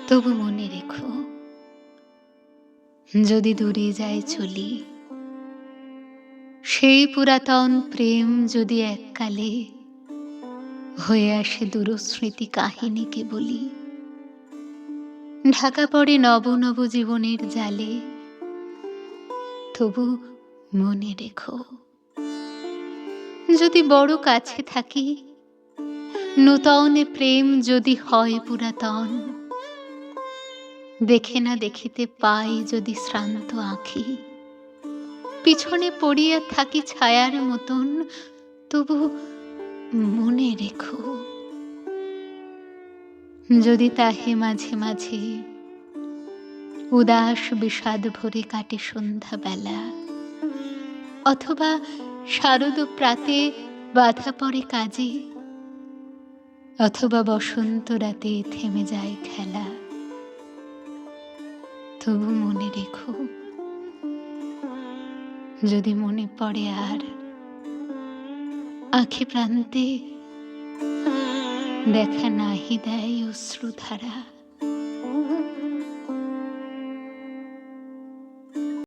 তবু মনে রেখো, যদি দূরে যায় চলি, সেই পুরাতন প্রেম যদি এককালে হয়ে আসে দূরস্মৃতি কাহিনীকে বলি, ঢাকা পড়ে নব নব জীবনের জালে, তবু মনে রেখো, যদি বড় কাছে থাকি, নূতন প্রেম যদি হয় পুরাতন, দেখে না দেখিতে পাই যদি শ্রান্ত আঁখি, পিছনে পড়িয়া থাকি ছায়ার মতন, তবু মনে রেখো, যদি তাহে মাঝে মাঝে উদাস বিষাদ ভরে কাটে সন্ধ্যা বেলা, অথবা শারদ প্রাতে বাধা পড়ে কাজে, অথবা বসন্ত রাতে থেমে যায় খেলা, তবু মনে রেখো, যদি মনে পড়ে আর আঁখি প্রান্তে দেখা নাহি দেয় অশ্রুধারা।